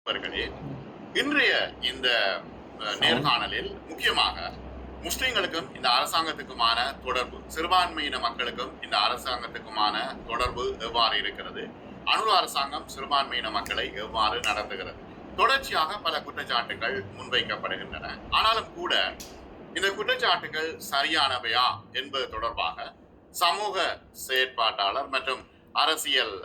அவர்களே, இன்றைய இந்த நேர்காணலில் முக்கியமாக முஸ்லிம்களுக்கும் இந்த அரசாங்கத்துக்குமான தொடர்பு, சிறுபான்மையின மக்களுக்கும் இந்த அரசாங்கத்துக்குமான தொடர்பு எவ்வாறு இருக்கிறது, அனுர அரசாங்கம் சிறுபான்மையின மக்களை எவ்வாறு நடத்துகிறது, தொடர்ச்சியாக பல குற்றச்சாட்டுகள் முன்வைக்கப்படுகின்றன. ஆனாலும் கூட இந்த குற்றச்சாட்டுகள் சரியானவையா என்பது தொடர்பாக சமூக செயற்பாட்டாளர் மற்றும் அரசியல்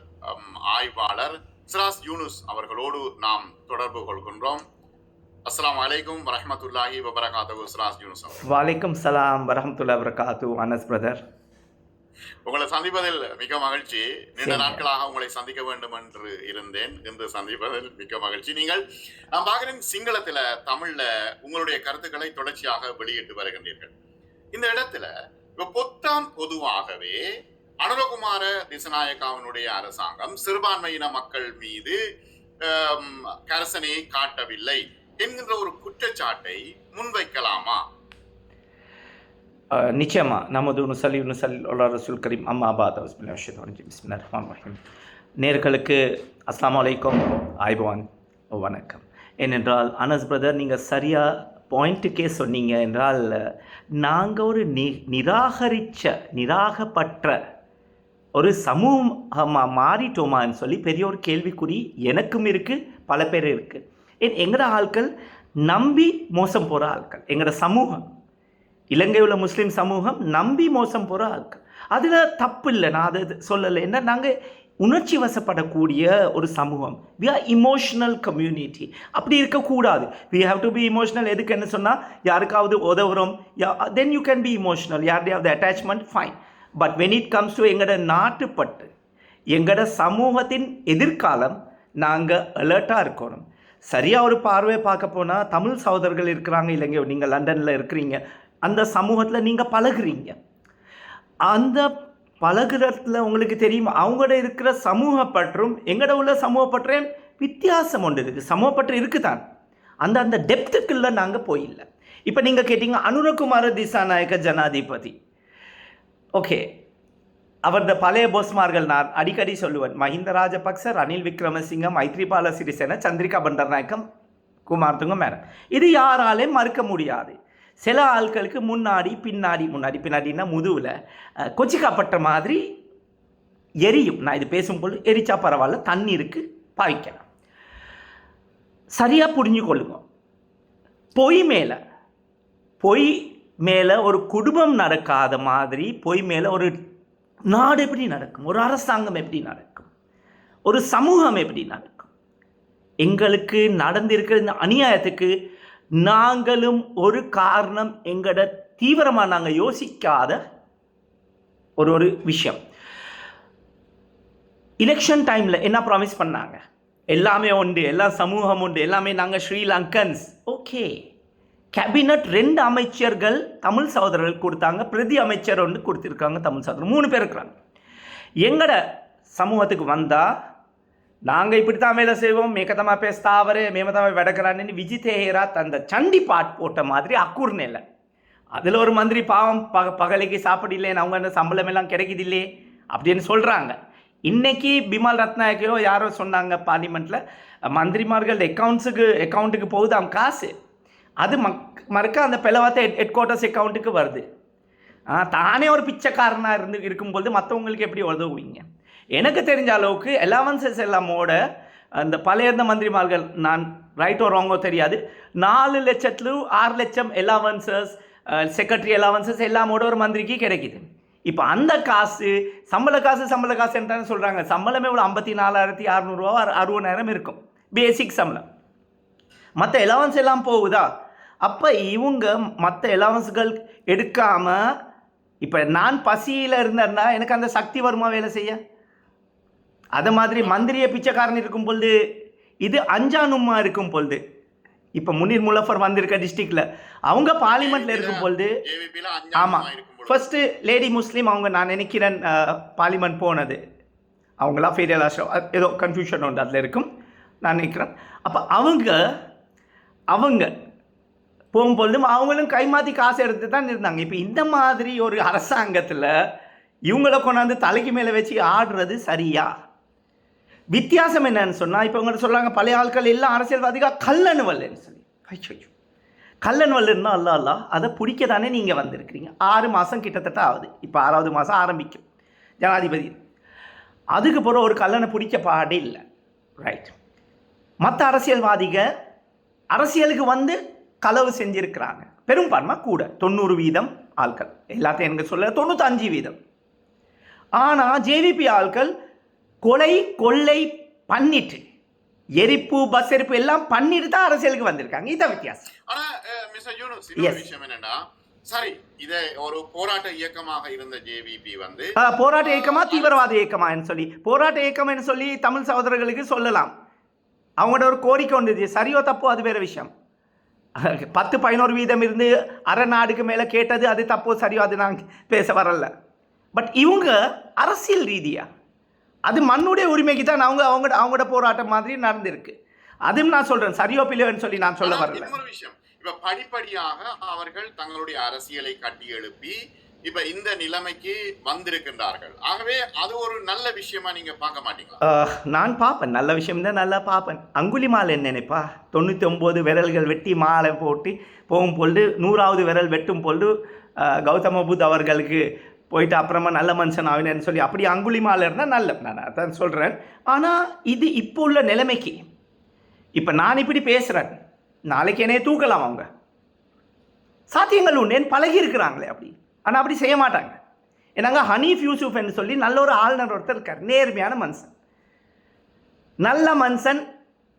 ஆய்வாளர் சிராஸ் யூனுஸ் அவர்களோடு நாம் தொடர்பு கொள்கின்றோம். அஸ்ஸலாமு அலைக்கும் வரஹ்மத்துல்லாஹி வபரகாத்துஹு. சிராஸ் யூனுஸ் அவர்கள். வலைக்கும் சலாம் வரஹ்மத்துல்லாஹி வபரகாத்துஹு. அனஸ் பிரதர், உங்களை சந்திப்பதில் மிக மகிழ்ச்சி. நீண்ட நாட்களாக உங்களை சந்திக்க வேண்டும் என்று இருந்தேன். இன்று சந்திப்பதில் மிக மகிழ்ச்சி. நீங்கள் நான் பார்க்கிறேன், சிங்களத்துல தமிழ்ல உங்களுடைய கருத்துக்களை தொடர்ச்சியாக வெளியிட்டு வருகின்றீர்கள். இந்த இடத்துல இப்ப பொதுவாகவே அனுரகுமார திசநாயக்காவினுடைய அரசாங்கம் சிறுபான்மையின மக்கள் மீது கரசனையை காட்டவில்லை என்கின்ற ஒரு குற்றச்சாட்டை முன்வைக்கலாமா? நிச்சயமா. நமது நுசல்லி ரசூல் கரீம் அம்மாபாத் பிஸ்மில்லாஹிர் ரஹ்மானிர் ரஹீம். நேர்களுக்கு அஸ்ஸலாமு அலைக்கும், ஆய்வான், வணக்கம். ஏனென்றால் அனஸ் பிரதர், நீங்கள் சரியாக பாயிண்ட்டுக்கே சொன்னீங்க. என்றால் நாங்கள் ஒரு நிராகப்பட்ட ஒரு சமூகமாக மாறிட்டோமான்னு சொல்லி பெரிய ஒரு கேள்விக்குறி எனக்கும் இருக்குது, பல பேர் இருக்குது. எங்களோட ஆட்கள் நம்பி மோசம் போகிற ஆட்கள், எங்களோட சமூகம், இலங்கை உள்ள முஸ்லீம் சமூகம் நம்பி மோசம் போகிற ஆட்கள். அதில் தப்பு இல்லை, நான் அதை சொல்லலை. என்ன, நாங்கள் உணர்ச்சி வசப்படக்கூடிய ஒரு சமூகம். We are emotional community. அப்படி இருக்கக்கூடாது. We have to be emotional. எதுக்கு என்ன சொன்னால், யாருக்காவது உதவுறோம், then you can be emotional. யாருடைய attachment fine. But when it comes to எங்களோட நாட்டுப்பட்டு, எங்களோட சமூகத்தின் எதிர்காலம், நாங்கள் அலர்ட்டாக இருக்கணும். சரியாக ஒரு பார்வையை பார்க்க போனால், தமிழ் சகோதரர்கள் இருக்கிறாங்க இல்லைங்க, நீங்கள் லண்டனில் இருக்கிறீங்க, அந்த சமூகத்தில் நீங்கள் பழகுறீங்க. அந்த பழகுறதுல உங்களுக்கு தெரியும், அவங்களோட இருக்கிற சமூகப்பற்றும் எங்களோட உள்ள சமூகப்பற்றையும் வித்தியாசம் ஒன்று இருக்குது. சமூகப்பற்று இருக்குதான், அந்த டெப்த்துக்குள்ளே நாங்கள் போயில்லை. இப்போ நீங்கள் கேட்டீங்க அனுரகுமார திசாநாயக்க ஜனாதிபதி. ஓகே, அவரது பழைய போஸ்மார்கள் நான் அடிக்கடி சொல்லுவேன். மஹிந்த ராஜபக்ச, ரணில் விக்ரமசிங்க, மைத்ரிபால சிறிசேன, சந்திரிகா பண்டர்நாயக்கம், குமாரதுங்க மேடம், இது யாராலையும் மறுக்க முடியாது. சில ஆட்களுக்கு பின்னாடினா முதுவில் கொச்சிக்காப்பட்ட மாதிரி எரியும். நான் இது பேசும்போது எரிச்சா பரவாயில்ல, தண்ணீருக்கு பாய்க்கலாம். சரியாக புரிஞ்சு கொள்ளுங்க. பொய் மேலே ஒரு குடும்பம் நடக்காத மாதிரி பொய் மேலே ஒரு நாடு எப்படி நடக்கும், ஒரு அரசாங்கம் எப்படி நடக்கும், ஒரு சமூகம் எப்படி நடக்கும்? எங்களுக்கு நடந்திருக்கிற இந்த அநியாயத்துக்கு நாங்களும் ஒரு காரணம். எங்களோட தீவிரமாக நாங்கள் யோசிக்காத ஒரு விஷயம். எலெக்ஷன் டைமில் என்ன ப்ராமிஸ் பண்ணாங்க? எல்லாமே உண்டு, எல்லா சமூகம் உண்டு, எல்லாமே நாங்கள் ஸ்ரீலங்கன்ஸ். ஓகே, கேபினட் 2 அமைச்சர்கள் தமிழ் சகோதரர்கள் கொடுத்தாங்க, பிரதி அமைச்சர் ஒன்று கொடுத்துருக்காங்க தமிழ் சகோதரர், 3 பேர் இருக்கிறாங்க. எங்களோட சமூகத்துக்கு வந்தால் நாங்கள் இப்படி தான் வேலை செய்வோம், மேகதமா பேஸ்தா அவரே மேமதாவை வெடக்கிறான்னு விஜிதேரா தந்த சண்டி பாட் போட்ட மாதிரி அக்கூர்னு இல்லை. அதில் ஒரு மந்திரி பாவம் பகலைக்கு சாப்பிடலேன்னு அவங்க அந்த சம்பளம் எல்லாம் கிடைக்குது இல்லையே அப்படின்னு சொல்கிறாங்க. இன்றைக்கி பிமல் ரத்நாயக்கையோ யாரோ சொன்னாங்க பார்லிமெண்ட்டில், மந்திரிமார்கள் அக்கௌண்ட்டுக்கு போகுது அவன் காசு, அது மறுக்க அந்த பிளவாத்த ஹெட் குவார்ட்டர்ஸ் அக்கௌண்ட்டுக்கு வருது. தானே ஒரு பிச்சைக்காரனாக இருக்கும்போது மற்றவங்களுக்கு எப்படி உதவுவீங்க? எனக்கு தெரிஞ்ச அளவுக்கு அலவன்சஸ் எல்லாமோட அந்த பழைய இருந்த மந்திரிமார்கள், நான் ரைட்டோ ராங்கோ தெரியாது, 4 லட்சத்துல 6 லட்சம் அலவன்சஸ், செக்ரட்டரி அலவன்சஸ் எல்லாமோட ஒரு மந்திரிக்கு கிடைக்கிது. இப்போ அந்த காசு சம்பள காசுன்னு சொல்கிறாங்க. சம்பளமே இவ்வளோ 54,600 ரூபா 60,000 இருக்கும் பேசிக் சம்பளம். மற்ற அலவன்ஸ் எல்லாம் போகுதா? அப்போ இவங்க மற்ற அலவன்ஸ்கள் எடுக்காமல், இப்போ நான் பசியில் இருந்தேன்னா எனக்கு அந்த சக்தி வருமா வேலை செய்ய? அது மாதிரி மந்திரிய பிச்சைக்காரன் இருக்கும் பொழுது, இது அஞ்சானுமா இருக்கும் பொழுது, இப்போ முனீர் முலஃபர் வந்திருக்க டிஸ்ட்ரிக்டில் அவங்க பார்லிமெண்ட்டில் இருக்கும் பொழுது, ஆமாம், ஃபர்ஸ்ட்டு லேடி முஸ்லீம் அவங்க, நான் நினைக்கிறேன் பார்லிமெண்ட் போனது அவங்களா ஃபேரியல் ஆஷோ, ஏதோ கன்ஃபியூஷன் உண்டு அதில் இருக்கும் நான் நினைக்கிறேன். அப்போ அவங்க போகும்பொழுதும் அவங்களும் கைமாற்றி காசு எடுத்து தான் இருந்தாங்க. இப்போ இந்த மாதிரி ஒரு அரசாங்கத்தில் இவங்களை கொண்டாந்து தலைக்கு மேலே வச்சு ஆடுறது சரியா? வித்தியாசம் என்னன்னு சொன்னால் இப்போ உங்கள்கிட்ட சொல்கிறாங்க பழைய ஆட்கள் எல்லாம் அரசியல்வாதிகள் கல்லணுவல்னு சொல்லி ஐயோ கல்லணுவல்னா அல்ல அதை பிடிக்க தானே நீங்கள் வந்திருக்கிறீங்க 6 மாதம் கிட்டத்தட்ட ஆகுது இப்போ 6வது மாதம் ஆரம்பிக்கும் ஜனாதிபதி அதுக்கு பிறகு ஒரு கல்லனை பிடிக்க பாடே இல்லை ரைட் மற்ற அரசியல்வாதிகள் அரசியலுக்கு வந்து களவு செஞ்சுருக்கிறாங்க பெரும்பான்மை கூட 90% ஆட்கள் எல்லாத்தையும் எனக்கு சொல்ல 95%. ஆனால் ஜேவிபி ஆட்கள் கொலை கொள்ளை பண்ணிட்டு எரிப்பு பஸ் எரிப்பு எல்லாம் பண்ணிட்டு தான் அரசியலுக்கு வந்திருக்காங்க. இதான் வித்தியாசம். ஆனா மிஸ்டர் யூனுஸ் இன்னொரு விஷயம் என்னன்னா சரி இதை ஒரு போராட்ட இயக்கமாக இருந்த ஜேவிபி வந்து போராட்ட இயக்கமா தீவிரவாத இயக்கமான்னு சொல்லி போராட்ட இயக்கம்னு சொல்லி தமிழ் சகோதரர்களுக்கு சொல்லலாம். அவங்களோட ஒரு கோரிக்கை ஒன்று சரியோ தப்போ அது வேற விஷயம். 10-11% இருந்து அரை நாடுக்கு மேலே கேட்டது அது தப்போ சரியோ அது நாங்கள் பேச வரல. பட் இவங்க அரசியல் ரீதியாக அது மண்ணுடைய உரிமைக்கு தான் அவங்களோட போராட்டம் மாதிரி நடந்திருக்கு. அதுவும் நான் சொல்கிறேன் சரியோ பிள்ளைன்னு சொல்லி நான் சொல்ல வரல. இன்னொரு விஷயம் இப்ப படிப்படியாக அவர்கள் தங்களுடைய அரசியலை கட்டி எழுப்பி இப்ப இந்த நிலைமைக்கு வந்திருக்கின்றார்கள். ஆகவே அது ஒரு நல்ல விஷயமா நீங்க பார்க்க மாட்டீங்களா? நான் பார்ப்பேன், நல்ல விஷயம் தான், நல்லா பார்ப்பேன். அங்குலிமால் என்ன நினைப்பா 99 விரல்கள் வெட்டி மாலை போட்டு போகும் பொழுது 100வது விரல் வெட்டும் பொழுது கௌதம புத் அவர்களுக்கு போயிட்டு அப்புறமா நல்ல மனுஷன் ஆகினேன்னு சொல்லி அப்படி அங்குலிமால் இருந்தால் நல்ல, நான் அதான் சொல்கிறேன். ஆனால் இது இப்போ உள்ள நிலைமைக்கு இப்போ நான் இப்படி பேசுகிறேன், நாளைக்கு என்னைய தூக்கலாம் அவங்க, சாத்தியங்கள் உண்டு, பழகி இருக்கிறாங்களே அப்படி. ஆனால் அப்படி செய்ய மாட்டாங்க. ஏன்னாங்க ஹனீஃப் யூசுஃப் என்று சொல்லி நல்ல ஒரு ஆளுநர் ஒருத்தர் இருக்கார், நேர்மையான மனுஷன், நல்ல மனுஷன்.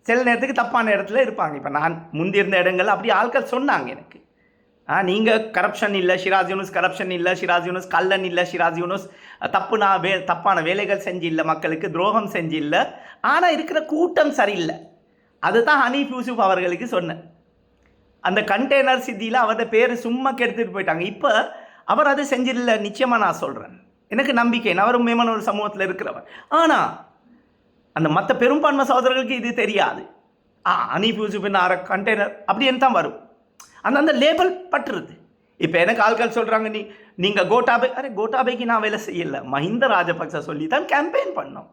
சில நேரத்துக்கு தப்பான இடத்துல இருப்பாங்க. இப்போ நான் முந்திருந்த இடங்கள் அப்படி ஆட்கள் சொன்னாங்க எனக்கு, நீங்கள் கரப்ஷன் இல்லை, ஷிராஸ் யூனுஸ் கரப்ஷன் இல்லை, ஷிராஸ் யூனுஸ் கல்லன் இல்லை, ஷிராஸ் யூனுஸ் தப்பான வேலைகள் செஞ்சு இல்லை, மக்களுக்கு துரோகம் செஞ்சு இல்லை, ஆனால் இருக்கிற கூட்டம் சரியில்லை. அதுதான் ஹனீஃப் யூசுஃப் அவர்களுக்கு சொன்னேன். அந்த கண்டெய்னர் சித்தியில் அவரோட பேர் சும்மா கெடுத்துட்டு போயிட்டாங்க. இப்போ அவர் அதை செஞ்சிடல, நிச்சயமாக நான் சொல்கிறேன், எனக்கு நம்பிக்கை, அவரும் மேமான ஒரு சமூகத்தில் இருக்கிறவர். ஆனால் அந்த மற்ற பெரும்பான்மை சகோதரர்களுக்கு இது தெரியாது. ஹனீஃப் யூசுஃபின் கண்டெய்னர் அப்படின்னு தான் வரும், அந்த லேபிள் பட்டுருது. இப்போ எனக்கு ஆட்கள் சொல்கிறாங்க நீங்கள் கோட்டாபேக்கு நான் வேலை செய்யலை, மஹிந்த ராஜபக்ச சொல்லி தான் கேம்பெயின் பண்ணோம்.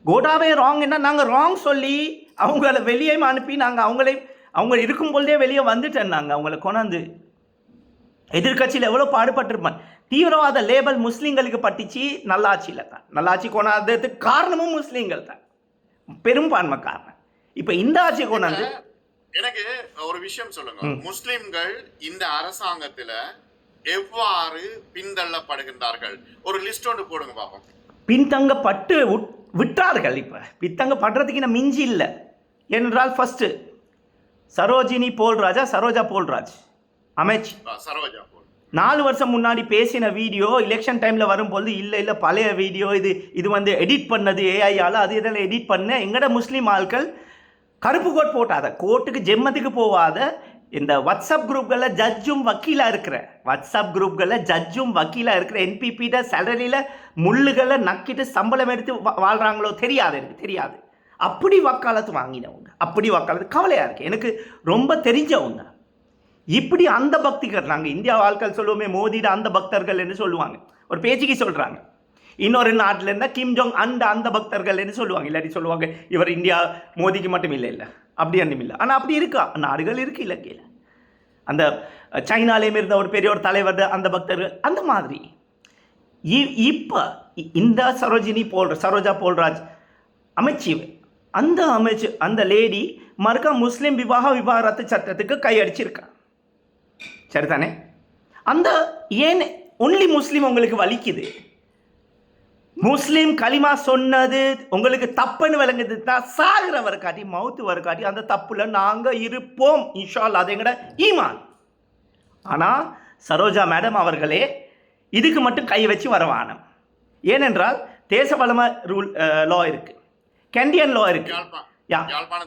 கோட்டாபே ராங் என்ன நாங்கள் ராங் சொல்லி அவங்கள வெளியே அனுப்பி நாங்கள் அவங்க இருக்கும் பொழுதே வெளியே வந்துட்டேன். நாங்கள் அவங்கள கொண்டாந்து எதிர்கட்சியில் எவ்வளோ பாடுபட்டிருப்பேன். தீவிரவாத லேபல் முஸ்லீம்களுக்கு பட்டுச்சு நல்லாட்சியில் தான். நல்லாட்சி கொண்டாடுறதுக்கு காரணமும் முஸ்லீம்கள் தான், பெரும்பான்மை காரணம். இப்போ இந்த ஆட்சி கொண்டாந்து எனக்கு ஒரு விஷயம் சொல்லுங்க, முஸ்லிம்கள் இந்த அரசாங்கத்தில் எவ்வாறு பின்தள்ளப்படுகின்றார்கள்? ஒரு லிஸ்ட் ஒன்று போடுங்க பாப்போம். பின்தங்கப்பட்டு விட்டார்கள். இப்போ பின்தங்கப்படுறதுக்கு நான் மிஞ்சி இல்லை. ஏனென்றால் ஃபர்ஸ்ட் சரோஜா போல்ராஜ் அமைச்சு 4 வருஷம் முன்னாடி பேசின வீடியோ எலெக்ஷன் டைமில் வரும்போது இல்லை பழைய வீடியோ இது வந்து எடிட் பண்ணது ஏஐயால், அது இதெல்லாம் எடிட் பண்ண எங்கட முஸ்லீம் ஆட்கள் கருப்பு கோட் போட்டாத, கோர்ட்டுக்கு ஜெம்மத்துக்கு போகாத இந்த வாட்ஸ்அப் குரூப்களில் ஜட்ஜும் வக்கீலாக இருக்கிற என்பிபிட சேலரியில் முள்ளுகளை நக்கிட்டு சம்பளம் எடுத்து வாழ்கிறாங்களோ தெரியாது, எனக்கு தெரியாது. அப்படி வக்காலத்து வாங்கினவங்க, அப்படி வக்காலத்து கவலையாக இருக்குது எனக்கு. ரொம்ப தெரிஞ்சவங்க இப்படி அந்த பக்திகள், நாங்கள் இந்தியா ஆட்கள் சொல்லுவோமே மோதிட அந்த பக்தர்கள் என்று சொல்லுவாங்க, ஒரு பேச்சுக்கு சொல்கிறாங்க. இன்னொரு நாட்டில் இருந்தால் கிம் ஜோங் அந்த பக்தர்கள் என்று சொல்லுவாங்க. இல்லாட்டி சொல்லுவாங்க இவர் இந்தியா மோதிக்கு மட்டும் இல்லை அப்படி ஒன்றும் இல்லை. ஆனால் அப்படி இருக்கா நாடுகள் இருக்குது இலங்கையில். அந்த சைனாலேயும் இருந்த ஒரு பெரிய ஒரு தலைவர் அந்த பக்தர்கள் அந்த மாதிரி. இப்போ இந்த சரோஜா போல்ராஜ் அமைச்சு அந்த லேடி மறுக்கா முஸ்லீம் விவாகரத்து சட்டத்துக்கு கையடிச்சிருக்கா, சரிதானே? அந்த ஏன் ஒன்லி முஸ்லீம் உங்களுக்கு வலிக்குது? முஸ்லீம் களிமா சொன்னது உங்களுக்கு தப்புன்னு விளங்குது தான் சாகுறவர் காட்டி மவுத்து வர காட்டி அந்த தப்புல நாங்கள் இருப்போம் இன்ஷா அல்லாஹ், அது எங்கட ஈமான். ஆனால் சரோஜா மேடம் அவர்களே இதுக்கு மட்டும் கை வச்சு வரவானம். ஏனென்றால் தேச வளம லா இருக்கு, கேண்டியன் லா இருக்கு,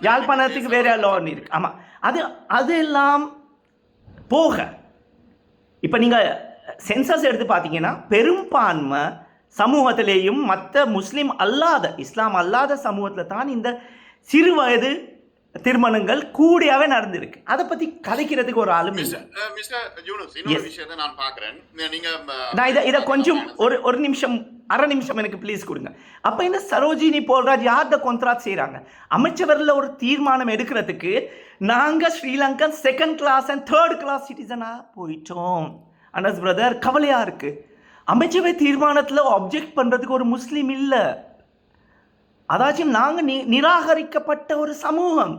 யாழ்ப்பாணத்துக்கு வேற லா இருக்கு. ஆமாம், அதெல்லாம் போக இப்போ நீங்கள் சென்சஸ் எடுத்து பார்த்தீங்கன்னா பெரும்பான்மை சமூகத்திலேயும் மற்ற முஸ்லீம் அல்லாத இஸ்லாம் அல்லாத சமூகத்தில் தான் இந்த சிறு வயது திருமணங்கள் கூடியாவே நடந்திருக்கு. அதை பத்தி கதைக்கிறதுக்கு ஒரு ஆளும் இல்லை. மிஸ்டர் யூனுஸ், இன்னொரு விஷயத்தை நான் பார்க்கிறேன். நீங்க நான் இதை கொஞ்சம் ஒரு நிமிஷம், அரை நிமிஷம் எனக்கு ப்ளீஸ் கொடுங்க. அப்போ இந்த சரோஜினி போல்ராஜ் யார்கிட்ட கொண்ட்ராக்ட் செய்கிறாங்க? அமைச்சரில் ஒரு தீர்மானம் எடுக்கிறதுக்கு நாங்கள் Sri Lankan second class and third class சிட்டிசனாக போயிட்டோம். அனஸ் பிரதர், கவலையாக இருக்குது. அமைச்சரவை தீர்மானத்தில் ஆப்ஜெக்ட் பண்ணுறதுக்கு ஒரு முஸ்லீம் இல்லை. அதாச்சும் நாங்கள் நிராகரிக்கப்பட்ட ஒரு சமூகம்.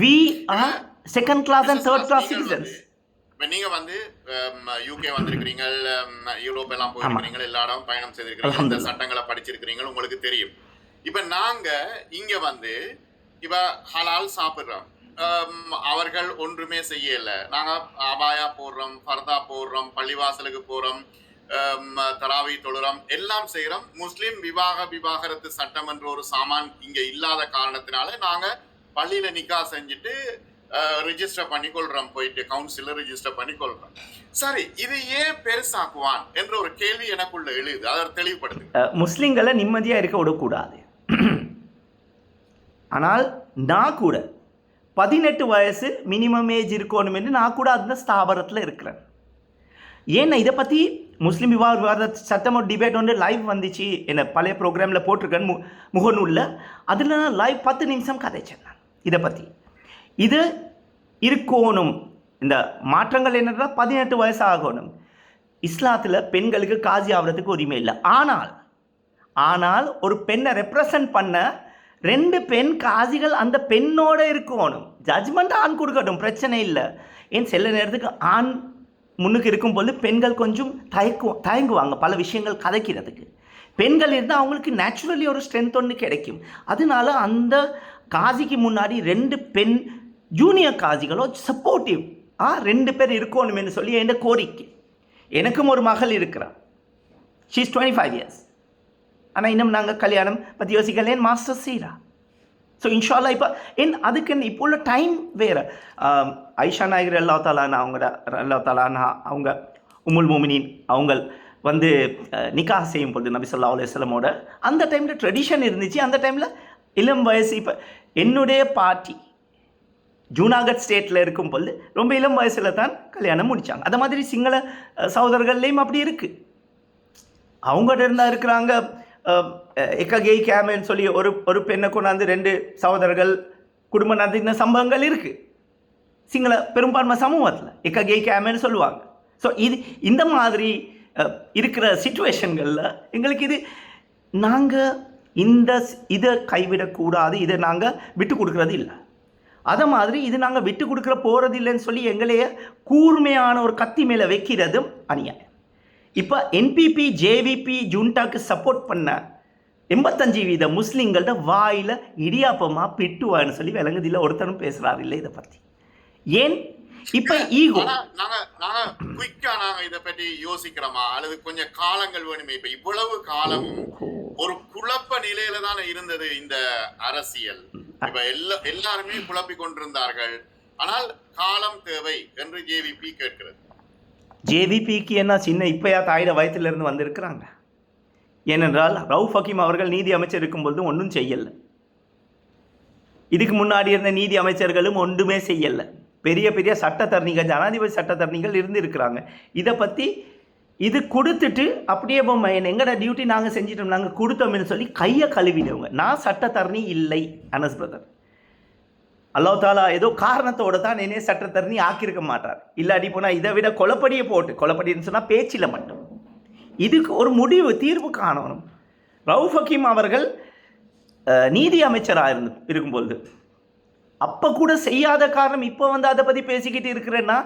We are second class and third class citizens. இப்போ நீங்கள் வந்து யூகே வந்திருக்கிறீங்க, யூரோப் எல்லாம் போயிருக்கிறீங்க, எல்லா இடம் பயணம் செய்திருக்கிறீங்க, இந்த சட்டங்களை படிச்சிருக்கிறீங்க, உங்களுக்கு தெரியும். இப்போ நாங்கள் இங்கே வந்து இப்போ ஹலால் சாப்பிட்றோம், அவர்கள் ஒன்றுமே செய்யலை. நாங்கள் அபாயா போடுறோம், ஃபர்தா போடுறோம், பள்ளிவாசலுக்கு போகிறோம், தராவி தொழுறோம், எல்லாம் செய்கிறோம். முஸ்லீம் விவாகரத்து சட்டம் என்ற ஒரு சாமான் இங்கே இல்லாத காரணத்தினால நாங்கள் பள்ளியில் நிக்கா செஞ்சுட்டு ரிஜிஸ்டர் பண்ணிக்கொள்றோம், போயிட்டு கவுன்சிலர் ரிஜிஸ்டர் பண்ணிக்கொள்றோம். சரி, இது ஏன் பெருசாக்குவான் என்ற ஒரு கேள்வி எனக்குள்ள எழுது. அதை தெளிவுபடுத்து. முஸ்லிம்களை நிம்மதியாக இருக்க விடக்கூடாது. ஆனால் நான் கூட 18 வயசு மினிமம் ஏஜ் இருக்கணும் என்று நான் கூட அந்த ஸ்தாபனத்தில் இருக்கிறேன். ஏன்னா இதை பற்றி முஸ்லீம் விவாத சட்டம் ஒரு டிபேட் வந்து லைவ் வந்துச்சு, என்ன பழைய ப்ரோக்ராமில் போட்டிருக்கேன் முகநூலில். அதில் நான் லைவ் 10 நிமிஷம் கதைச்சேன் நான் இதை பற்றி. இது இருக்கணும். இந்த மாற்றங்கள் என்னன்னா 18 வயசு ஆகணும். இஸ்லாத்தில் பெண்களுக்கு காஜி ஆகிறதுக்கு உரிமை இல்லை. ஆனால் ஒரு பெண்ணை ரெப்ரசன்ட் பண்ண 2 பெண் காஜிகள் அந்த பெண்ணோட இருக்கணும். ஜட்ஜ்மெண்ட் ஆண் கொடுக்கட்டும், பிரச்சனை இல்லை. ஏன் சில நேரத்துக்கு ஆண் முன்னுக்கு இருக்கும்போது பெண்கள் கொஞ்சம் தயங்குவாங்க பல விஷயங்கள் கதைக்கிறதுக்கு. பெண்கள் இருந்தால் அவங்களுக்கு நேச்சுரலி ஒரு ஸ்ட்ரென்த் ஒன்று கிடைக்கும். அதனால அந்த காஜிக்கு முன்னாடி 2 பெண் ஜூனியர் காஜிகளோ சப்போர்ட்டிவ் 2 பேர் இருக்கணும்னு சொல்லி என் கோரிக்கை. எனக்கும் ஒரு மகள் இருக்கிறான், ஷீஸ் 25 இயர்ஸ். ஆனால் இன்னும் நாங்கள் கல்யாணம் பற்றி யோசிக்கல, என் மாஸ்டர்ஸ் செய்கிறா. ஸோ இன்ஷால்லா இப்போ அதுக்கு இப்போ உள்ள டைம் வேறு. ஐஷா நாயகர் அல்லா தாலானா அவங்க உம்முல் மோமினின் அவங்க வந்து நிக்காஹ் செய்யும் பொழுது நபி ஸல்லல்லாஹு அலைஹி வஸல்லமோட அந்த டைமில் ட்ரெடிஷன் இருந்துச்சு. அந்த டைமில் இளம் வயசு, இப்போ என்னுடைய பாட்டி ஜூனாகத் ஸ்டேட்டில் இருக்கும் பொழுது ரொம்ப இளம் வயசில் தான் கல்யாணம் முடித்தாங்க. அது மாதிரி சிங்கள சகோதரர்கள்லேயும் அப்படி இருக்குது. அவங்ககிட்ட இருந்தால் இருக்கிறாங்க எக்ககேய் கேமன்னு சொல்லி ஒரு பெண்ணை கொண்டாந்து 2 சகோதரர்கள் குடும்பம் நடத்தின சம்பவங்கள் இருக்குது சிங்கள பெரும்பான்மை சமூகத்தில். எக்ககேய் கேமன்னு சொல்லுவாங்க. ஸோ இந்த மாதிரி இருக்கிற சிச்சுவேஷன்களில் எங்களுக்கு நாங்கள் இதை கைவிடக்கூடாது, இதை நாங்கள் விட்டு கொடுக்கறது இல்லை. அதை மாதிரி இது நாங்கள் விட்டு கொடுக்குற போகிறது இல்லைன்னு சொல்லி எங்களையே கூர்மையான ஒரு கத்தி மேலே வைக்கிறதும் அநியாயம். இப்போ என்பிபி ஜேவிபி ஜூண்டாக்கு சப்போர்ட் பண்ண 85% முஸ்லீம்கள்ட வாயில் இடியாப்பமாக பிட்டுவான்னு சொல்லி விளங்குதில்லை. ஒருத்தரும் பேசுகிறாரு இல்லை இதை பற்றி. ஏன் இப்போ ஈகோ நாங்கள் குயிக்காக நாங்கள் இதை பற்றி யோசிக்கிறோமா, அல்லது கொஞ்சம் காலங்கள் வேணுமே? இப்போ இவ்வளவு காலமும் ஒரு குழப்ப நிலையில தானே இருந்தது இந்த அரசியல். இப்ப எல்லாருமே குழப்பி கொண்டிருந்தார்கள். ஆனால் காலம் தேவை என்று ஜேவிபி கேட்கிறது. ஜேவிபிக்கு என்ன சின்ன இப்பயா தாயிட வயத்திலிருந்து வந்திருக்கிறாங்க. ஏனென்றால் ரவுஃப் ஹக்கீம் அவர்கள் நீதி அமைச்சர் இருக்கும்பொழுது ஒன்றும் செய்யலை. இதுக்கு முன்னாடி இருந்த நீதி அமைச்சர்களும் ஒன்றுமே செய்யலை. பெரிய பெரிய சட்டத்தரணிகள், ஜனாதிபதி சட்டத்தரணிகள் இருக்கிறாங்க. இதை பற்றி இது கொடுத்துட்டு அப்படியே எங்களோட டியூட்டி நாங்கள் செஞ்சிட்டோம், நாங்கள் கொடுத்தோம்னு சொல்லி கையை கழுவினவங்க. நான் சட்டத்தரணி இல்லை அனஸ் பிரதர். அல்லாஹ் தாலா ஏதோ காரணத்தோடு தான் என்னையே சட்டத்தரணி ஆக்கியிருக்க மாட்டார். இல்லாட்டி போனால் இதை விட கொலைப்படின்னு சொன்னால் பேச்சில் மட்டும். இதுக்கு ஒரு தீர்வு காணணும். ரவுஃப் ஹக்கீம் அவர்கள் நீதி அமைச்சராக இருக்கும்பொழுது அப்போ கூட செய்யாத காரணம் இப்போ வந்து அதை பற்றி பேசிக்கிட்டு இருக்கிறேன்னா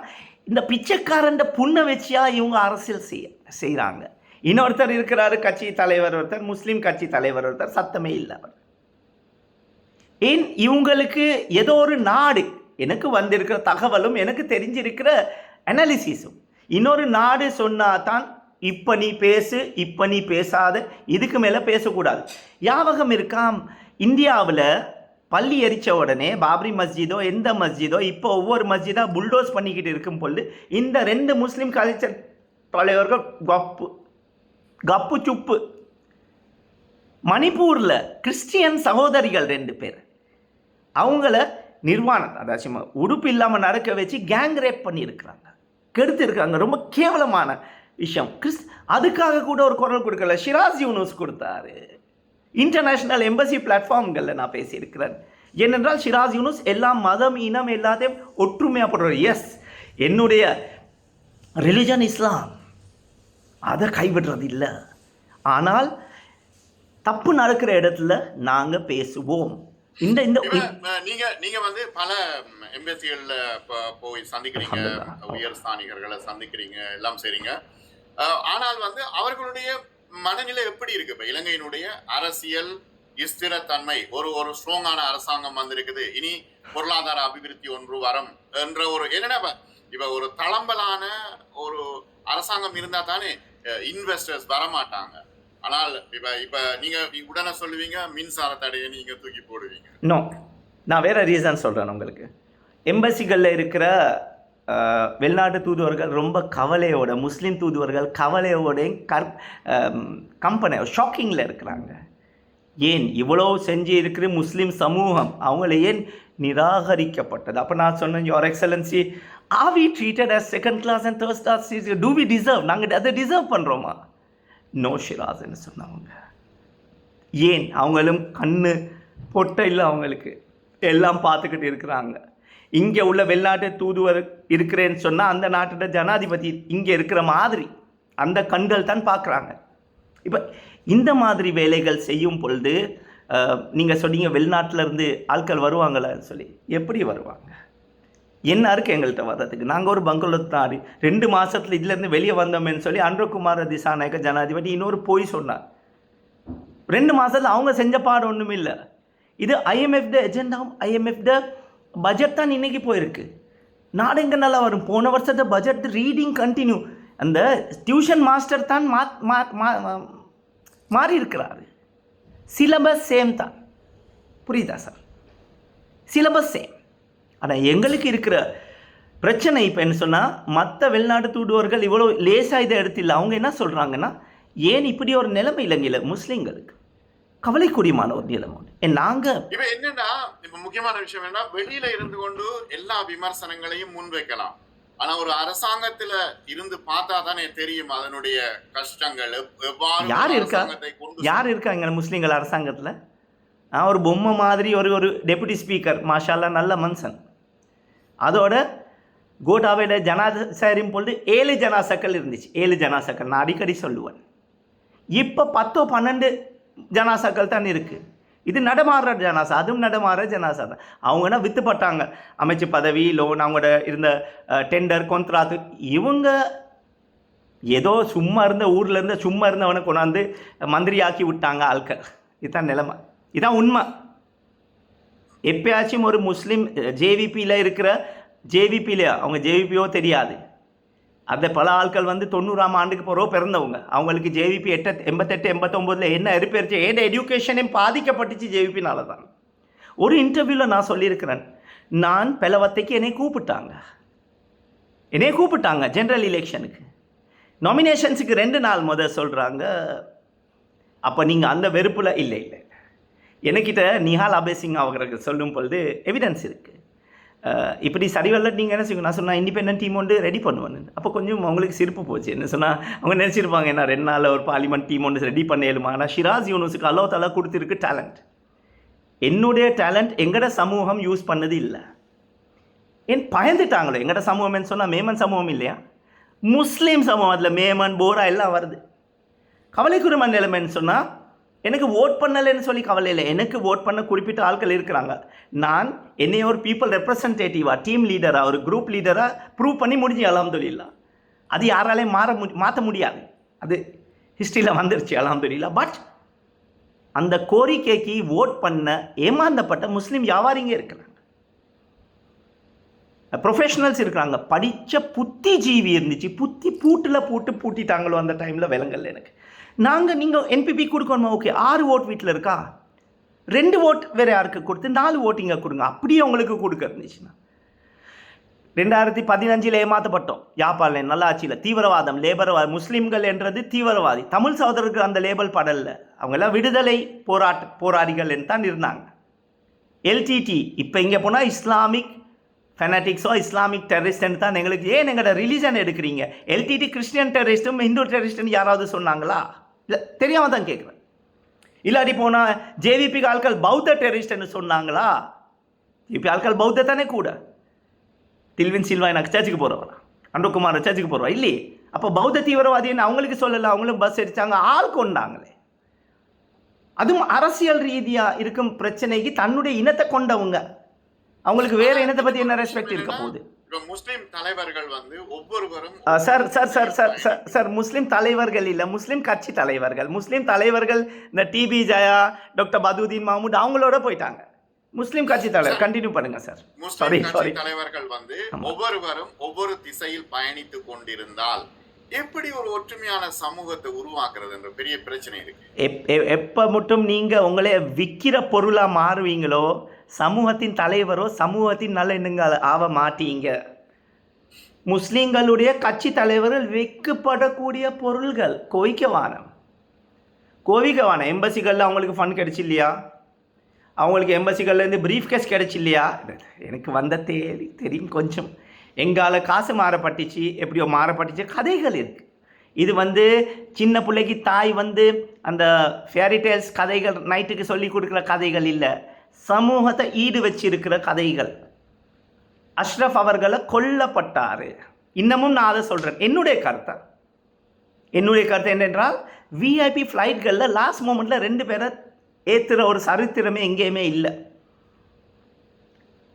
இந்த பிச்சைக்காரன் புண்ணை வச்சியா இவங்க அரசியல் செய்கிறாங்க. இன்னொருத்தர் இருக்கிறாரு, கட்சி தலைவர் ஒருத்தர், முஸ்லீம் கட்சி தலைவர் ஒருத்தர், சத்தமே இல்லை அவர். ஏன் இவங்களுக்கு ஏதோ ஒரு நாடு, எனக்கு வந்திருக்கிற தகவலும் எனக்கு தெரிஞ்சிருக்கிற அனாலிசிஸும், இன்னொரு நாடு சொன்னால் தான் இப்போ நீ பேசு, இப்போ நீ பேசாத, இதுக்கு மேலே பேசக்கூடாது. ஞாபகம் இருக்காம், இந்தியாவில் பள்ளி எரித்த உடனே பாபரி மஸ்ஜிதோ எந்த மஸ்ஜிதோ இப்போ ஒவ்வொரு மஸ்ஜிதாக புல்டோஸ் பண்ணிக்கிட்டு இருக்கும் பொழுது இந்த 2 முஸ்லீம் கல்ச்சர் தலைவர்கள் கப்பு சுப்பு. மணிப்பூரில் கிறிஸ்டியன் சகோதரிகள் 2 பேர் அவங்கள நிர்வாணத்தை அதாச்சும் உடுப்பு இல்லாமல் நடக்க வச்சு கேங் ரேப் பண்ணியிருக்கிறாங்க, கெடுத்திருக்காங்க. ரொம்ப கேவலமான விஷயம். அதுக்காக கூட ஒரு குரல் கொடுக்கல, ஷிராஸ் யூனூஸ் கொடுத்தாரு. இன்டர்நேஷ்னல் எம்பசி பிளாட்ஃபார்ம்களில் நான் பேசியிருக்கிறேன். ஏனென்றால் ஷிராஸ் யூனூஸ் எல்லா மதம் இனம் எல்லாத்தையும் ஒற்றுமையாக போடுறார். எஸ், என்னுடைய ரிலிஜன் இஸ்லாம், அதை கைவிடுறது இல்லை. ஆனால் தப்பு நடக்கிற இடத்துல நாங்கள் பேசுவோம். இந்த இந்த நீங்க வந்து பல எம்பசிகள்ல போய் சந்திக்கிறீங்க, உயர் ஸ்தானிகர்களை சந்திக்கிறீங்க, எல்லாம் செய்றீங்க. ஆனால் வந்து அவர்களுடைய மனநிலை எப்படி இருக்கு? இப்ப இலங்கையினுடைய அரசியல் ஸ்திரத்தன்மை, ஒரு ஸ்ட்ராங்கான அரசாங்கம் வந்திருக்குது, இனி பொருளாதார அபிவிருத்தி ஒன்று வரும் என்ற ஒரு என்னன்னா இப்ப ஒரு தளம்பலான ஒரு அரசாங்கம் இருந்தா தானே இன்வெஸ்டர்ஸ் வரமாட்டாங்க. ஆனால் இப்ப நீங்க உடனே சொல்லுவீங்க மின்சார தடையை நீங்க தூக்கி போடுவீங்க. நோ, நான் வேற ரீசன் சொல்றேன் உங்களுக்கு. எம்பசிகளில் இருக்கிற வெளிநாட்டு தூதுவர்கள் ரொம்ப கவலையோட, முஸ்லீம் தூதுவர்கள் கவலையோட கம்பெனி ஷாக்கிங்கில் இருக்கிறாங்க. ஏன் இவ்வளோ செஞ்சு இருக்கிற முஸ்லீம் சமூகம் அவங்கள ஏன் நிராகரிக்கப்பட்டது? அப்போ நான் சொன்னேன், your excellency, are we treated as second class and third class? Do we deserve? நாங்கள் அதை டிசர்வ் பண்ணுறோமா? நோ ஷிராஸ்ன்னு சொன்னவங்க. ஏன் அவங்களும் கண்ணு பொட்டை இல்லை, அவங்களுக்கு எல்லாம் பார்த்துக்கிட்டு இருக்கிறாங்க. இங்கே உள்ள வெளிநாட்டு தூதுவர் இருக்கிறேன்னு சொன்னால் அந்த நாட்டோட ஜனாதிபதி இங்கே இருக்கிற மாதிரி அந்த கண்கள் தான் பார்க்குறாங்க. இப்போ இந்த மாதிரி வேலைகள் செய்யும் பொழுது நீங்கள் சொன்னீங்க வெளிநாட்டிலேருந்து ஆட்கள் வருவாங்களான்னு சொல்லி. எப்படி வருவாங்க? என்ன இருக்குது எங்கள்கிட்ட வர்றதுக்கு? நாங்கள் ஒரு பங்களூர் 2 மாதத்தில் இதுலேருந்து வெளியே வந்தோமேன்னு சொல்லி அன்ரகுமார திசாநாயக்க ஜனாதிபதி இன்னொரு போய் சொன்னார். 2 மாதத்தில் அவங்க செஞ்ச பாடம் ஒன்றும் இல்லை. இது ஐஎம்எஃப்ட எஜெண்டாவும் ஐஎம்எஃப்ட பட்ஜெட் தான் இன்றைக்கி போயிருக்கு. நாடு எங்கே நல்லா வரும்? போன வருஷத்தை பட்ஜெட் ரீடிங் கண்டினியூ. அந்த டியூஷன் மாஸ்டர் தான் மாறி இருக்கிறாரு. சிலபஸ் சேம் தான். புரியுதா சார்? Syllabus same. ஆனால் எங்களுக்கு இருக்கிற பிரச்சனை இப்போ என்ன சொன்னால், மற்ற வெளிநாட்டு தூதுவர்கள் இவ்வளோ லேசாக இதை எடுத்தில்லை. அவங்க என்ன சொல்கிறாங்கன்னா, ஏன் இப்படி ஒரு நிலைமை இலங்கையில் முஸ்லீம்களுக்கு கவலைக்குரியமான ஒரு நிலைமை உண்டு. நாங்கள் இப்போ என்னன்னா, இப்போ முக்கியமான விஷயம் என்னன்னா, வெளியில இருந்து கொண்டு எல்லா விமர்சனங்களையும் முன்வைக்கலாம். ஆனா ஒரு அரசாங்கத்துல இருந்து பார்த்தா தானே தெரியும் அதனுடைய கஷ்டங்கள். யார் இருக்கா இங்கே முஸ்லீம்கள் அரசாங்கத்தில்? ஒரு பொம்மை மாதிரி ஒரு டெபுட்டி ஸ்பீக்கர், மாஷால்லா நல்ல மனுஷன். அதோட கோட்டாவையில் ஜனாசாரியும் பொழுது 7 ஜனாசாக்கள் இருந்துச்சு. 7 ஜனாசாக்கள் நான் அடிக்கடி சொல்லுவேன். இப்போ 10-12 ஜனாசாக்கள் தான் இருக்குது. இது நடமாடுற ஜனாசா, அதுவும் நடமாடுற ஜனாசா தான். அவங்கன்னா வித்துப்பட்டாங்க அமைச்சு பதவி, லோன், அவங்களோட இருந்த டெண்டர், கொந்த்ராத்து. இவங்க ஏதோ சும்மா இருந்த ஊரில் இருந்த சும்மா இருந்தவனை கொண்டாந்து மந்திரியாக்கி விட்டாங்க ஆட்கள். இதுதான் நிலைமை, இதுதான் உண்மை. எப்பயாச்சும் ஒரு முஸ்லீம் ஜேவிபியில் இருக்கிற அவங்க ஜேவிபியோ தெரியாது. அந்த பல ஆட்கள் 90ஆம் ஆண்டுக்கு பிறகு பிறந்தவங்க. அவங்களுக்கு ஜேவிபி 88-89 என்ன இருப்பேச்சு, ஏன் எஜுகேஷனையும் பாதிக்கப்பட்டுச்சு ஜேவிபினால தான். ஒரு இன்டர்வியூவில் நான் சொல்லியிருக்கிறேன், நான் பிளவத்தைக்கு என்னை கூப்பிட்டாங்க ஜென்ரல் எலெக்ஷனுக்கு, நாமினேஷன்ஸுக்கு 2 நாள் முதல் சொல்கிறாங்க. அப்போ நீங்கள் அந்த வெறுப்பில் இல்லை என்கிட்ட நிஹால் அபேசிங் அவர்களுக்கு சொல்லும் பொழுது எவிடன்ஸ் இருக்குது. இப்படி சரிவல்ல நீங்கள் என்ன செய்யணும்? நான் சொன்னால் இண்டிபெண்டன்ட் டீம் ஒன்று ரெடி பண்ணுவேன். அப்போ கொஞ்சம் அவங்களுக்கு சிரிப்பு போச்சு. என்ன சொன்னால் அவங்க நினச்சிருப்பாங்க, என்ன 2 நாளில் ஒரு பார்லிமெண்ட் டீம் ஒன்று ரெடி பண்ணேலுமா. ஆனால் ஷிராஸ் யூனூஸுக்கு அல்லாஹ் தஆலா கொடுத்துருக்கு டேலண்ட். என்னுடைய டேலண்ட் எங்கட சமூகம் யூஸ் பண்ணது இல்லை. ஏன் பயந்துட்டாங்களோ? எங்கட சமூகம்னு சொன்னால் மேமன் சமூகம் இல்லையா, முஸ்லீம் சமூகம். அதில் மேமன், போரா எல்லாம் வருது. கவலைக்குரிய நிலைமைன்னு சொன்னால், எனக்கு ஓட் பண்ணலைன்னு சொல்லி கவலை இல்லை. எனக்கு ஓட் பண்ண குறிப்பிட்ட ஆட்கள் இருக்கிறாங்க. நான் என்னைய ஒரு பீப்புள் ரெப்ரசன்டேட்டிவாக, டீம் லீடராக, ஒரு குரூப் லீடராக ப்ரூவ் பண்ணி முடிஞ்சு அல்ஹம்துலில்லாஹ். அது யாராலையும் மாற்ற முடியாது. அது ஹிஸ்ட்ரியில் வந்துருச்சு அல்ஹம்துலில்லாஹ். பட் அந்த கோரிக்கைக்கு ஓட் பண்ண ஏமாந்தப்பட்ட முஸ்லீம் வியாபாரிங்க இருக்கிறாங்க, ப்ரொஃபஷனல்ஸ் இருக்கிறாங்க, படித்த புத்திஜீவி இருந்துச்சு. பூட்டில் பூட்டிட்டாங்களோ அந்த டைமில் விலங்கல் எனக்கு. நீங்கள் என்பிபி கொடுக்கணுமா? ஓகே, 6 ஓட் வீட்டில் இருக்கா, 2 ஓட் வேறு யாருக்கு கொடுத்து 4 ஓட் இங்கே கொடுங்க. அப்படியே உங்களுக்கு கொடுக்க இருந்துச்சுன்னா 2015 ஏமாற்றப்பட்டோம். யாப்பால் நல்லாட்சியில் தீவிரவாதம், லேபர்வாதி, முஸ்லீம்கள் என்றது தீவிரவாதி. தமிழ் சகோதரருக்கு அந்த லேபல் படலை. அவங்கெல்லாம் விடுதலை போராடிகள் என்று தான் இருந்தாங்க. எல்டிடி இப்போ இங்கே போனால் இஸ்லாமிக் ஃபெனாட்டிக்ஸோ இஸ்லாமிக் டெரரிஸ்ட்னு தான் எங்களுக்கு ஏன் எங்களோட ரிலீஜன் எடுக்கிறீங்க? எல்டிடி கிறிஸ்டியன் டெரரிஸ்ட்டும் இந்து டெரரிஸ்ட்னு யாராவது சொன்னாங்களா? இல்லை, தெரியாமல் தான் கேட்குறேன். இல்லாட்டி போனால் ஜேவிபி ஆட்கள் பௌத்த டெரரிஸ்ட்னு சொன்னாங்களா? ஜேபி ஆட்கள் பௌத்த தானே கூட. தில்வின் சில்வா எனக்கு சர்ச்சுக்கு போகிறவரா? அனுகுமார் சர்ச்சுக்கு போகிறவா? இல்லையே. அப்போ பௌத்த தீவிரவாதின்னு அவங்களுக்கு சொல்லலை, அவங்களும் பஸ் அடித்தாங்க, ஆள் கொண்டாங்களே. அதுவும் அரசியல் ரீதியாக இருக்கும் பிரச்சனைக்கு தன்னுடைய இனத்தை கொண்டவங்க, அவங்களுக்கு வேற இனத்தை பற்றி என்ன ரெஸ்பெக்ட் இருக்க போகுது? முஸ்லிம் தலைவர்கள் வந்து ஒவ்வொருவரும் sir sir sir sir sir sir முஸ்லீம் தலைவர்கள் இல்லை, முஸ்லீம் கட்சி தலைவர்கள். முஸ்லீம் தலைவர்கள் இந்த டிபி ஜயா, டாக்டர் பதுதீன் மாமூத் அவங்களோட போயிட்டாங்க. முஸ்லீம் கட்சி தலைவர் கண்டினியூ பண்ணுங்க சார். முஸ்லிம் கட்சி தலைவர்கள் வந்து ஒவ்வொருவரும் ஒவ்வொரு திசையில் பயணித்துக் கொண்டிருந்தால் எப்படி ஒரு ஒற்றுமையான சமூகத்தை உருவாக்குறது என்ற பெரிய பிரச்சனை இருக்கு. எப்போ மட்டும் நீங்கள் உங்களே விற்கிற பொருளாக மாறுவீங்களோ சமூகத்தின் தலைவரோ சமூகத்தின் நல்லெண்ணங்கள் ஆக மாட்டீங்க. முஸ்லீம்களுடைய கட்சி தலைவர்கள் விற்கப்படக்கூடிய பொருள்கள் கோவிக்கவானம். எம்பசிகளில் அவங்களுக்கு ஃபண்ட் கிடைச்சி இல்லையா? அவங்களுக்கு எம்பசிகள்லேருந்து ப்ரீஃப் கேஸ் கிடைச்சி இல்லையா? எனக்கு வந்த தெரியும் கொஞ்சம். எங்கால காசு மாறப்பட்டுச்சு, எப்படியோ மாறப்பட்டுச்சு, கதைகள் இருக்குது. இது வந்து சின்ன பிள்ளைக்கு தாய் வந்து அந்த ஃபேரிடேல்ஸ் கதைகள் நைட்டுக்கு சொல்லி கொடுக்குற கதைகள் இல்லை, சமூகத்தை ஈடு வச்சிருக்கிற கதைகள். அஷ்ரஃப் அவர்களை கொல்லப்பட்டார். இன்னமும் நான் அதை சொல்கிறேன். என்னுடைய கருத்து என்னென்றால் விஐபி ஃப்ளைட்களில் லாஸ்ட் மூமெண்ட்டில் 2 பேரை ஏற்றுற ஒரு சரித்திரமே எங்கேயுமே இல்லை.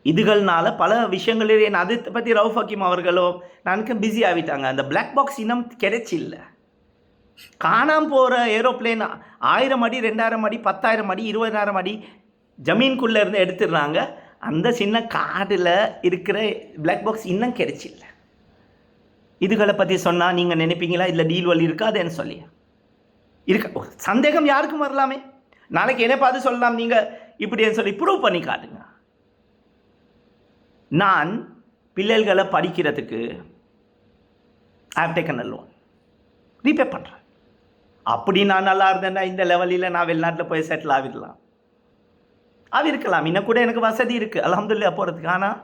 இதுகள்னால பல விஷயங்களில் அதை பற்றி ரவுஃப் ஹக்கீம் அவர்களோ நானுக்கு பிஸி ஆகிட்டாங்க. அந்த பிளாக் பாக்ஸ் இனம் கிடைச்சில்லை. காணாமல் போகிற ஏரோப்ளேன் 1000 அடி 2000 அடி 10,000 அடி 20,000 அடி ஜமீன்குள்ளே இருந்து எடுத்துடுறாங்க. அந்த சின்ன காடில் இருக்கிற பிளாக் பாக்ஸ் இன்னும் கிடைச்சில்லை. இதுகளை பற்றி சொன்னால் நீங்கள் நினைப்பீங்களா இல்லை டீல் வழி இருக்காதுன்னு சொல்லி இருக்க சந்தேகம் யாருக்கும் வரலாமே. நாளைக்கு என்ன பார்த்து சொல்லலாம், நீங்கள் இப்படின்னு சொல்லி ப்ரூவ் பண்ணி காட்டுங்க. நான் பிள்ளைகளை படிக்கிறதுக்கு டேக்கன் அ லோன் ரீபே பண்ணுறேன். அப்படி நான் நல்லா இருந்தேன்னா இந்த லெவலில் நான் வெளிநாட்டில் போய் செட்டில் ஆகிருக்கலாம். இன்னும் கூட எனக்கு வசதி இருக்குது அல்ஹம்துலில்லாஹ் போகிறதுக்கு. ஆனால்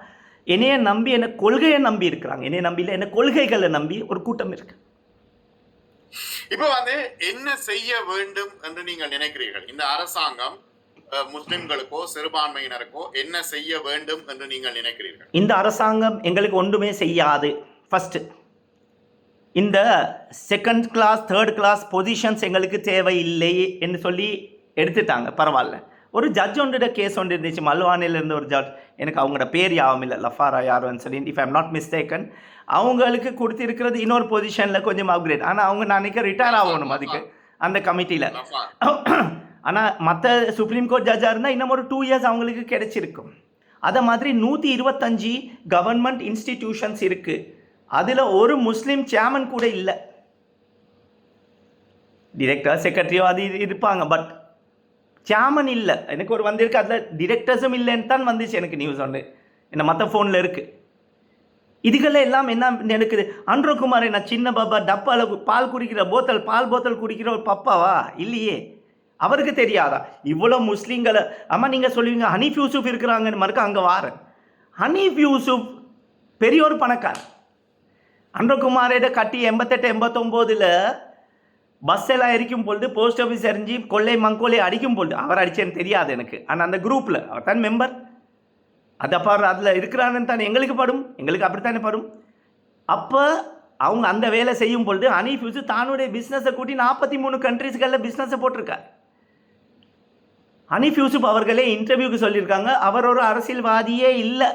என்னைய நம்பி என்ன கொள்கையை நம்பி இருக்கிறாங்க. என்னைய நம்பி இல்லை, என்ன கொள்கைகளை நம்பி ஒரு கூட்டம் இருக்குது. இப்போ வந்து என்ன செய்ய வேண்டும் என்று நீங்கள் நினைக்கிறீர்கள்? இந்த அரசாங்கம் முஸ்லிம்களுக்கோ சிறுபான்மையினருக்கோ என்ன செய்ய வேண்டும் என்று நீங்கள் நினைக்கிறீர்கள்? இந்த அரசாங்கம் எங்களுக்கு ஒன்றுமே செய்யாது. ஃபஸ்ட்டு இந்த 2nd class 3rd class positions எங்களுக்கு தேவையில்லை என்று சொல்லி எடுத்துட்டாங்க. பரவாயில்ல. ஒரு ஜட்ஜ் ஒன்றோட கேஸ் ஒன்று இருந்துச்சு, மல்வானிலிருந்து ஒரு ஜட்ஜ், எனக்கு அவங்களோட பேர் யாவும் இல்லை, லஃபாரா யாருன்னு சொல்லி, if I am not mistaken, அவங்களுக்கு கொடுத்துருக்கிறது இன்னொரு பொசிஷனில் கொஞ்சம் அப்கிரேட். ஆனால் அவங்க நாளைக்கு ரிட்டையர் ஆகணும் அதுக்கு அந்த கமிட்டியில். ஆனால் மற்ற சுப்ரீம் கோர்ட் ஜட்ஜாக இருந்தால் இன்னும் ஒரு 2 இயர்ஸ் அவங்களுக்கு கிடைச்சிருக்கும். அதை மாதிரி 125 கவர்மெண்ட் இன்ஸ்டிடியூஷன்ஸ் இருக்குது. அதில் ஒரு முஸ்லீம் சேர்மன் கூட இல்லை. டிரெக்டர் செக்ரட்டரியோ அது இருப்பாங்க, பட் சேர்மன் இல்லை. எனக்கு ஒரு வந்திருக்கு, அதில் டிரெக்டர்ஸும் இல்லைன்னு தான் வந்துச்சு எனக்கு நியூஸ் ஒன்று, என்ன மற்ற ஃபோனில் இருக்குது. இதுகளில் எல்லாம் என்ன நடக்குது? அன்ரோகுமார் என்ன சின்ன பாப்பா டப்பாவில் பால் குடிக்கிற பால் போத்தல் குடிக்கிற ஒரு பப்பாவா? இல்லையே. அவருக்கு தெரியாதா இவ்வளோ முஸ்லீம்களை? ஆமாம், நீங்கள் சொல்லுவீங்க ஹனீஃப் யூசுப் இருக்கிறாங்கன்னு மறுக்க அங்கே வாரேன். ஹனீஃப் யூசுப் பெரிய ஒரு பணக்காரர். அன்ரோகுமாரோட கட்டி 88-89 பஸ் எல்லாம் எரிக்கும் பொழுது, போஸ்ட் ஆஃபீஸ் எரிஞ்சு கொள்ளை மங்கோலை அடிக்கும் பொழுது, அவர் அடிச்சேன்னு தெரியாது எனக்கு, ஆனால் அந்த குரூப்பில் அவர் தான் மெம்பர். அது அப்போ அதில் இருக்கிறான்னு தானே எங்களுக்கு படும், எங்களுக்கு அப்படித்தானே படும். அப்போ அவங்க அந்த வேலை செய்யும் பொழுது ஹனீஃப் யூசுப் தானுடைய பிஸ்னஸை கூட்டி 43 கண்ட்ரீஸ்களில் பிஸ்னஸை போட்டிருக்கார். ஹனீஃப் யூசுப் அவர்களே இன்டர்வியூக்கு சொல்லியிருக்காங்க, அவர் ஒரு அரசியல்வாதியே இல்லை.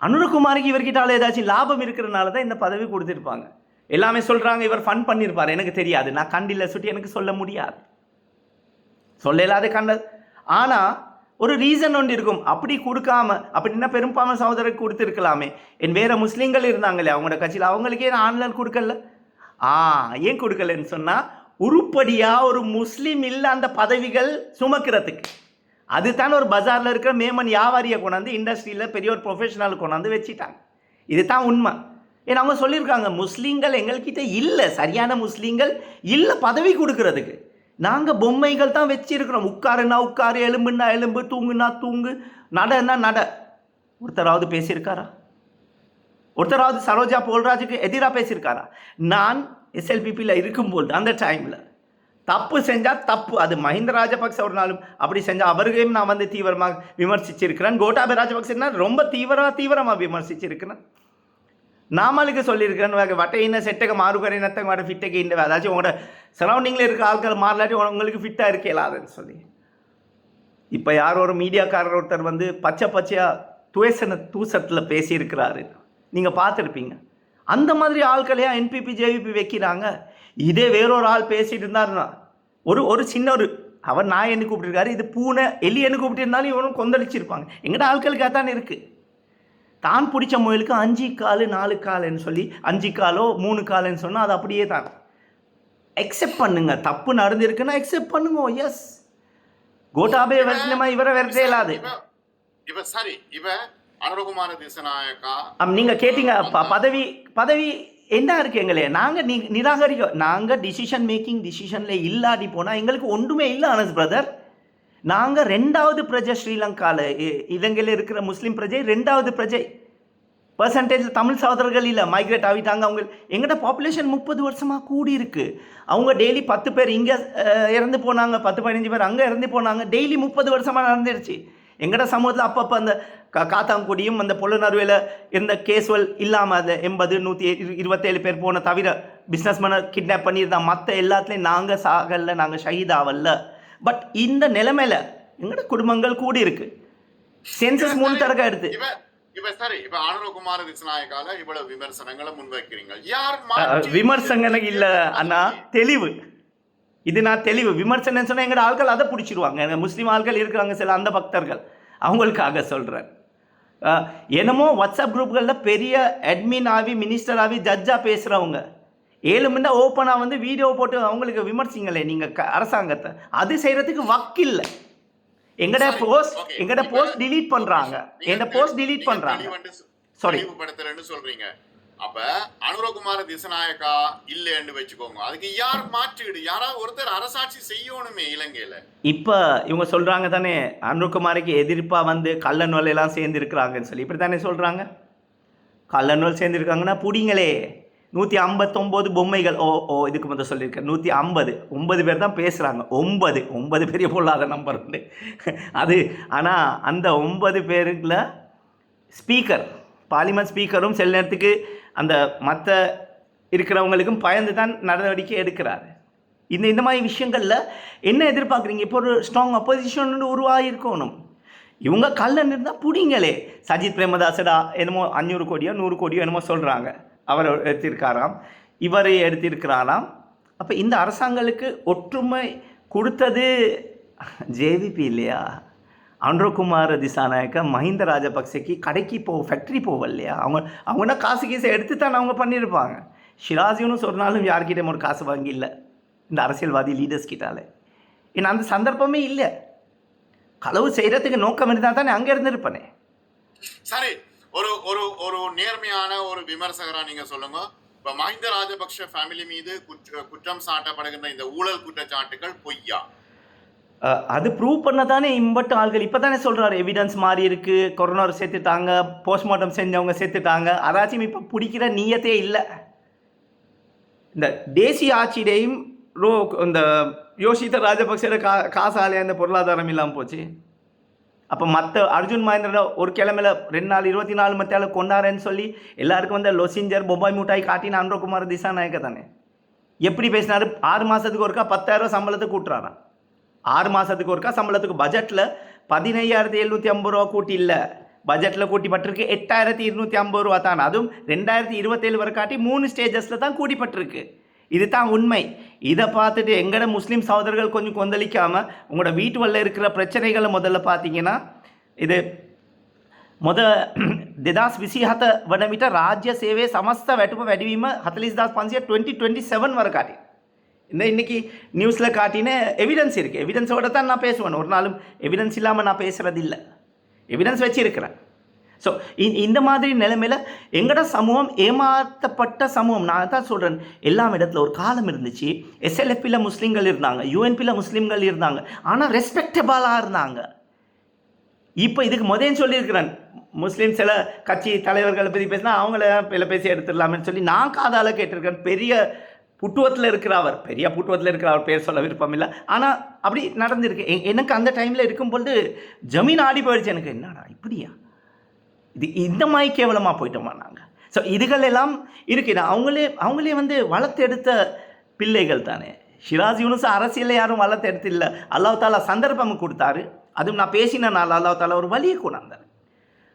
அனுரகுமாருக்கு இவர்கிட்ட ஏதாச்சும் லாபம் இருக்கிறனால தான் இந்த பதவி கொடுத்துருப்பாங்க. எல்லாமே சொல்கிறாங்க இவர் ஃபண்ட் பண்ணியிருப்பார். எனக்கு தெரியாது, நான் கண்டில் சுட்டி எனக்கு சொல்ல முடியாது, சொல்ல இல்லாத கண்ட. ஆனால் ஒரு ரீசன் ஒன்று இருக்கும். அப்படி கொடுக்காம, அப்படின்னா பெரும்பான்மை சகோதரருக்கு கொடுத்துருக்கலாமே. என் வேறு முஸ்லீம்கள் இருந்தாங்களே அவங்களோட கட்சியில், அவங்களுக்கே நான் ஆன்லைன் கொடுக்கல. ஏன் கொடுக்கலன்னு சொன்னால், உருப்படியாக ஒரு முஸ்லீம் இல்லை அந்த பதவிகள் சுமக்கிறதுக்கு. அதுதான் ஒரு பஜாரில் இருக்கிற மேமன் வியாபாரியை கொண்டாந்து இண்டஸ்ட்ரியில் பெரிய ஒரு ப்ரொஃபஷனல் கொண்டாந்து வச்சுட்டாங்க. இதுதான் உண்மை. ஏன்னா அவங்க சொல்லியிருக்காங்க முஸ்லீம்கள் எங்கள்கிட்ட இல்லை, சரியான முஸ்லீம்கள் இல்லை பதவி கொடுக்கறதுக்கு. நாங்கள் பொம்மைகள் தான் வச்சிருக்கிறோம். உட்காருன்னா உட்காரு, எலும்புன்னா எலும்பு, தூங்குன்னா தூங்கு, நடன்னா நட. ஒருத்தராவது பேசியிருக்காரா? ஒருத்தராவது சரோஜா போல்ராஜுக்கு எதிராக பேசியிருக்காரா? நான் எஸ்எல்பிபியில் இருக்கும்போது அந்த டைமில் தப்பு செஞ்சால் தப்பு, அது மஹிந்த ராஜபக்ச ஒரு நாளும் அப்படி செஞ்சால் அவர்களையும் நான் வந்து தீவிரமாக விமர்சிச்சிருக்கிறேன். கோட்டாபய ராஜபக்சேன்னா ரொம்ப தீவிரமாக விமர்சிச்சிருக்கிறேன். நாமளுக்கு சொல்லியிருக்கிறேன், வட்டையின செட்டக மாறுகரை நத்தங்க வட ஃபிட்டக இந்த அதாச்சும் உங்களோட சரௌண்டிங்கில் இருக்க ஆட்கள் மாறலாட்டி உங்களுக்கு ஃபிட்டாக இருக்கலாதுன்னு சொல்லி. இப்போ யார் ஒரு மீடியாக்காரர் ஒருத்தர் வந்து பச்சையாக தூசத்தில் பேசியிருக்கிறாரு, நீங்கள் பார்த்துருப்பீங்க. அந்த மாதிரி ஆட்களையா என்பிபி ஜேவிபி வைக்கிறாங்க. இதே வேறொரு ஆள் பேசிட்டு இருந்தாருன்னா ஒரு சின்ன அவர் நாய் என்ன கூப்பிட்டுருக்காரு, இது பூனை எலி என்ன கூப்பிட்டு இவனும் கொந்தளிச்சிருப்பாங்க. எங்கிட்ட ஆட்களுக்காக தான் இருக்குது. தான் பிடிச்ச முயலுக்கு 5 கால் 4 கால்னு சொல்லி 5 காலோ 3 கால்னு சொன்னால் அது அப்படியே தான். எக்ஸெப்ட் பண்ணுங்க, தப்பு நடந்திருக்குன்னா எக்ஸெப்ட் பண்ணுங்க. எஸ், கோட்டாபய விரட்டினமா இவரை விரட்டே இல்லாது. சரி, அனுரகுமார திசாநாயக்கா நீங்கள் கேட்டீங்க பதவி என்ன இருக்கு எங்களே, நாங்கள் நிராகரிக்க, நாங்கள் டிசிஷனில் இல்லாடி போனால் எங்களுக்கு ஒன்றுமே இல்லை. அனஸ் பிரதர், நாங்கள் 2வது பிரஜை ஸ்ரீலங்காவில், இலங்கையில் இருக்கிற முஸ்லீம் பிரஜை 2வது பிரஜை. பர்சன்டேஜில் தமிழ் சகோதரர்கள் இல்லை, மைக்ரேட் ஆகிட்டாங்க. அவங்க எங்கள்கிட்ட பாப்புலேஷன் 30 வருஷமாக கூடி இருக்குது. அவங்க டெய்லி 10 பேர் இங்கே இறந்து போனாங்க, 10-15 பேர் அங்கே இறந்து போனாங்க. டெய்லி 30 வருஷமாக நடந்துருச்சு. எங்கள்ட சமூகத்தில் அப்பப்போ அந்த காத்தாங்குடியும் அந்த பொள்ளுநறுவையில் இருந்த கேஸ்வல் இல்லாமல் அந்த 80-127 பேர் போன தவிர பிஸ்னஸ் மேனை கிட்னாப் பண்ணியிருந்தா மற்ற எல்லாத்துலேயும் நாங்கள் சாகல, நாங்கள் ஷஹீதாவல்ல. பட் இந்த நிலைமையில் எங்களோட குடும்பங்கள் கூடி இருக்கு. சென்சஸ் 3 தடவை எடுத்து சரி, இப்ப அனுரகுமார திசாநாயக்கால இவ்வளவு விமர்சனங்களை முன்வைக்கிறீங்க. யார் விமர்சனம் இல்லை அண்ணா, தெளிவு. இது நான் தெளிவு. விமர்சனம் சொன்னால் எங்களோட ஆட்கள் அதை பிடிச்சிருவாங்க. எங்கள் முஸ்லீம் ஆட்கள் இருக்கிறாங்க சில, அந்த பக்தர்கள், அவங்களுக்காக சொல்கிறேன். என்னமோ வாட்ஸ்அப் குரூப்களில் பெரிய அட்மின் ஆகி மினிஸ்டர் ஆகி ஜட்ஜாக பேசுகிறவங்க 7 மணி ஓப்பனாக வந்து வீடியோ போட்டு அவங்களுக்கு விமர்சிங்களே நீங்கள் அரசாங்கத்தை. அது செய்கிறதுக்கு வக்கில்லை. எங்கட போஸ்ட் டிலீட் பண்றாங்க. எந்த போஸ்ட் டிலீட் பண்றாங்க. சாரி படுத்தலன்னு சொல்றீங்க. அப்ப அனுரகுமார திசாநாயக்கா இல்லன்னு வெச்சுக்கோங்க. அதுக்கு யார் மாற்றீடு? யாராவது ஒருத்தர் அரசாட்சி செய்யணுமே இலங்கையில. இப்ப இவங்க சொல்றாங்க தானே அனுரகுமாருக்கு எதிர்ப்பா வந்து கள்ளநோல் எல்லாம் சேர்ந்து இருக்கிறாங்கன்னு சொல்லி. இப்படி தானே சொல்றாங்க. கள்ளநோல் சேர்ந்து இருக்காங்கன்னா புடிங்களே. 159 பொம்மைகள். இதுக்கு முதல் சொல்லியிருக்கேன் 150. 9 பேர் தான் பேசுகிறாங்க. 9 பெரிய பொருளாத நம்பர் உண்டு அது. ஆனால் அந்த 9 பேருக்குள்ள ஸ்பீக்கர், பார்லிமெண்ட் ஸ்பீக்கரும் சில நேரத்துக்கு அந்த மற்ற இருக்கிறவங்களுக்கும் பயந்து தான் நடவடிக்கை எடுக்கிறாரு. இந்த மாதிரி விஷயங்களில் என்ன எதிர்பார்க்குறீங்க? இப்போ ஒரு ஸ்ட்ராங் அப்போசிஷன் உருவாகிருக்கணும். இவங்க கல்லன் இருந்தால் பிடிங்களே. சஜித் பிரேமதாசடா என்னமோ 500 கோடியோ 100 கோடியோ என்னமோ சொல்கிறாங்க, அவர் எடுத்திருக்காராம், இவர் எடுத்திருக்கிறாராம். அப்போ இந்த அரசாங்கங்களுக்கு ஒற்றுமை கொடுத்தது ஜேவிபி இல்லையா? அனுரகுமார திசாநாயக்க மஹிந்த ராஜபக்சேக்கு கடைக்கு ஃபேக்ட்ரி போவல்லையா? அவங்கன்னா காசு கீசை எடுத்து தான் அவங்க பண்ணியிருப்பாங்க. ஷிராஜின்னு சொன்னாலும் யார்கிட்டையும் ஒரு காசு வாங்கி இல்லை இந்த அரசியல்வாதி லீடர்ஸ் கிட்டால. ஏன்னா அந்த சந்தர்ப்பமே இல்லை. களவு செய்கிறதுக்கு நோக்கம் இருந்தால் தானே அங்கே இருந்திருப்பனே. சரி, ஒரு நேர்மையான ஒரு விமர்சகரா நீங்க சொல்லுங்க. இப்ப மஹிந்த ராஜபக்ஷ ஃபேமிலி மீது குற்றம் சாட்டப்படுகின்ற இந்த ஊழல் குற்றச்சாட்டுகள் பொய்யா? அது ப்ரூவ் பண்ண தானே இம்பட்டு ஆள்கள் இப்போ தானே சொல்கிறாரு. எவிடன்ஸ் மாறி இருக்குது, கொரோனா சேர்த்துட்டாங்க, போஸ்ட்மார்ட்டம் செஞ்சவங்க சேர்த்துட்டாங்க. அதாச்சும் இப்போ பிடிக்கிற நீயத்தே இல்லை. இந்த தேசிய ஆட்சியிடையும் இந்த யோசித்த ராஜபக்சோட காசாலே அந்த பொருளாதாரம் இல்லாமல் போச்சு. அப்போ மற்ற அர்ஜுன் மகேந்திர ஒரு கிழமையில் 2 நாள் 24 மத்தியால் கொண்டாடுறேன்னு சொல்லி எல்லாருக்கும் வந்து லொசிஞ்சர் பொம்பாய் மிட்டாய் காட்டின அனுரகுமார திசாநாயக்க தானே. எப்படி பேசினார்? 6 மாதத்துக்கு ஒருக்கா 10,000 சம்பளத்தை கூட்டுறாராம். 6 மாதத்துக்கு ஒருக்கா சம்பளத்துக்கு பட்ஜெட்டில் 15,750 ரூபா கூட்டி இல்லை, பட்ஜெட்டில் கூட்டிப்பட்டிருக்கு 8,250 ரூபா தான். அதுவும் 2027 வரை காட்டி 3 ஸ்டேஜஸில் தான் கூட்டிப்பட்டிருக்கு. இது தான் உண்மை. இதை பார்த்துட்டு எங்கட முஸ்லீம் சகோதரர்கள் கொஞ்சம் கொந்தளிக்காமல் உங்களோட வீட்டு வல்ல இருக்கிற பிரச்சனைகளை முதல்ல பார்த்தீங்கன்னா, இது 2027 වන විට රාජ්‍ය සේවයේ සමස්ත වැටුප වැඩිවීම 40500 2027 வரை காட்டி. இன்னைக்கு நியூஸில் காட்டின எவிடன்ஸ் இருக்குது. எவிடன்ஸோட தான் நான் பேசுவேன். ஒரு நாளும் எவிடன்ஸ் இல்லாமல் நான் பேசுகிறது இல்லை. எவிடன்ஸ் வச்சுருக்கிறேன். ஸோ இந்த மாதிரி நிலைமையில் எங்கட சமூகம் ஏமாற்றப்பட்ட சமூகம். நான் தான் சொல்கிறேன், எல்லா இடத்துல ஒரு காலம் இருந்துச்சு, எஸ்எல்எஃபியில் முஸ்லீம்கள் இருந்தாங்க, யுஎன்பியில் முஸ்லீம்கள் இருந்தாங்க, ஆனால் ரெஸ்பெக்டபிளாக இருந்தாங்க. இப்போ இதுக்கு முதல்ல சொல்லியிருக்கிறேன், முஸ்லீம் சில கட்சி தலைவர்களை பற்றி பேசினா அவங்கள பிள்ளை பேசி எடுத்துடலாமேன்னு சொல்லி நான் காதால் கேட்டிருக்கேன். பெரிய புட்டுவத்தில் இருக்கிறவர், பெரிய புட்டுவத்தில் இருக்கிறவர், பேர் சொல்ல விருப்பம் இல்லை, ஆனால் அப்படி நடந்திருக்கு. எனக்கு அந்த டைமில் இருக்கும்பொழுது ஜமீன் ஆடி போயிடுச்சு. எனக்கு என்னடா இப்படியா, இது இந்த மாதிரி கேவலமாக போயிட்டோமா நாங்கள். ஸோ இதுகள் எல்லாம் இருக்குது. அவங்களே வந்து வளர்த்தெடுத்த பிள்ளைகள் தானே. ஷிராஸ் யூனுஸ் அரசியலில் யாரும் வளர்த்தெடுத்தில்லை, அல்லாஹ் தாலா சந்தர்ப்பம் கொடுத்தாரு. அதுவும் நான் பேசின நாள் அல்லாஹ் தாலா ஒரு வழியை கொண்டாந்தார்.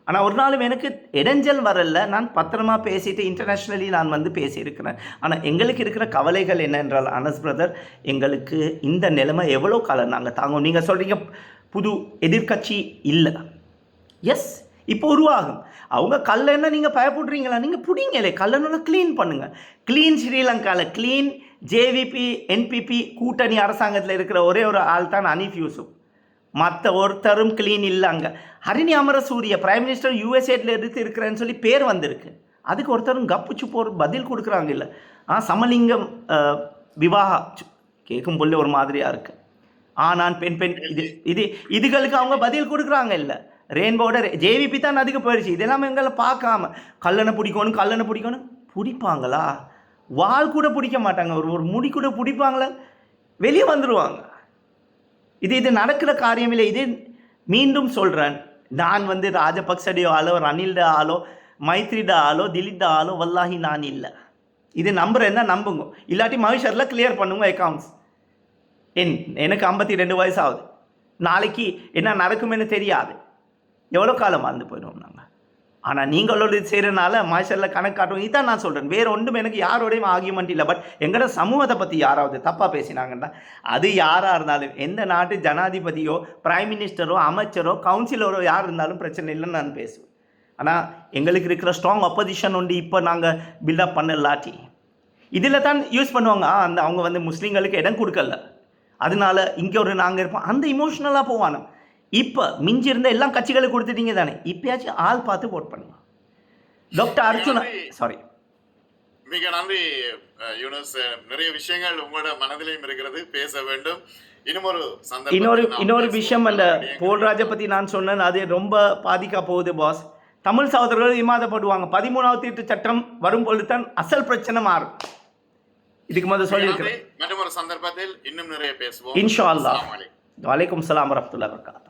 ஆனால் ஒரு நாளும் எனக்கு இடைஞ்சல் வரல. நான் பத்திரமா பேசிட்டு இன்டர்நேஷ்னலி நான் வந்து பேசியிருக்கிறேன். ஆனால் எங்களுக்கு இருக்கிற கவலைகள் என்னென்றால், அனஸ் பிரதர், எங்களுக்கு இந்த நிலைமை எவ்வளோ காலம் நாங்கள் தாங்கும். நீங்கள் சொல்கிறீங்க புது எதிர்கட்சி இல்லை. எஸ், இப்போ உருவாகும். அவங்க கல்லெண்ணை நீங்கள் பயப்படுறீங்களா, நீங்கள் பிடிங்களே, கல்லெண்ணெய் க்ளீன் பண்ணுங்கள். க்ளீன் ஸ்ரீலங்காவில் க்ளீன் ஜேவிபி என்பிபி கூட்டணி அரசாங்கத்தில் இருக்கிற ஒரே ஒரு ஆள் தான் ஹனீஃப் யூசுப். மற்ற ஒருத்தரும் க்ளீன் இல்லை. அங்கே ஹரிணி அமரசூரிய பிரைம் மினிஸ்டர் யூஎஸ்ஏல எடுத்து இருக்கிறேன்னு சொல்லி பேர் வந்திருக்கு. அதுக்கு ஒருத்தரும் கப்புச்சு போகிற பதில் கொடுக்குறாங்க இல்லை. சமலிங்கம் விவாகா கேட்கும் போல ஒரு மாதிரியாக இருக்குது. நான் பெண் இதுகளுக்கு அவங்க பதில் கொடுக்குறாங்க இல்லை. ரெயின்போட ஜேவிபி தான் அதுக்கு போயிடுச்சு. இதெல்லாம் எங்களை பார்க்காம கல்லணை பிடிக்கணும் பிடிப்பாங்களா? வால் கூட பிடிக்க மாட்டாங்க, ஒரு முடி கூட பிடிப்பாங்களா? வெளியே வந்துடுவாங்க. இது நடக்கிற காரியம் இல்லை. இது மீண்டும் சொல்கிறேன், நான் வந்து ராஜபக்சடைய ஆளோ, ரணில்ட ஆளோ, மைத்ரிட ஆளோ, திலீப்ட ஆளோ வல்லாஹி நான் இல்லை. இது நம்புறேன்னா நம்புங்க, இல்லாட்டி மகிஷரில் கிளியர் பண்ணுங்க அக்கௌண்ட்ஸ். எனக்கு 52 வயசு ஆகுது. நாளைக்கு என்ன நடக்குமென்னு தெரியாது. எவ்வளோ காலம் வாழ்ந்து போயிடுவோம் நாங்கள். ஆனால் நீங்களோட செய்கிறனால மகிஷரில் கணக்கு காட்டுவோம். இதான் நான் சொல்கிறேன், வேறு ஒன்றும் எனக்கு யாரோடையும் ஆர்கியூமெண்ட் இல்லை. பட் எங்களோட சமூகத்தை பற்றி யாராவது தப்பாக பேசினாங்கன்னா, அது யாராக இருந்தாலும், எந்த நாட்டு ஜனாதிபதியோ பிரைம் மினிஸ்டரோ அமைச்சரோ கவுன்சிலரோ யார் இருந்தாலும் பிரச்சனை இல்லைன்னு நான் பேசுவேன். ஆனால் எங்களுக்கு இருக்கிற ஸ்ட்ராங் அப்போசிஷன் உண்டு. இப்போ நாங்கள் பில்டப் பண்ணலாட்டி இதில் தான் யூஸ் பண்ணுவாங்க. அவங்க வந்து முஸ்லீம்களுக்கு இடம் கொடுக்கல, அதனால இங்கே ஒரு நாங்கள் இருப்போம், அந்த இமோஷ்னலாக போவானோ. இப்போ மிஞ்சி இருந்த எல்லா கட்சிகளுக்கு கொடுத்துட்டீங்க தானே, இப்பயாச்சும் ஆள் பார்த்து ஓட் பண்ணுங்க. டாக்டர் அர்ஜுனா, சாரி, மிக நன்றி யூனுஸ். நிறைய விஷயங்கள் உங்களோட மனதிலையும் இருக்கிறது, பேச வேண்டும். இன்னொரு விஷயம், அந்த போல்ராஜை பற்றி நான் சொன்னேன், அது ரொம்ப பாதிக்க போகுது பாஸ். தமிழ் சகோதரர்கள் விவாதப்படுவாங்க. 13வது திருத்த சட்டம் வரும்பொழுது தான் அசல் பிரச்சனை மாறும். இதுக்கு முதல் சொல்லியிருக்கிறேன். மற்றொரு சந்தர்ப்பத்தில் இன்னும் நிறைய பேசுவோம். இன்ஷா அல்லாஹ். வலைக்கும் சலாம் வரஹ்மத்துல்லாஹி வபரகாத்துஹு.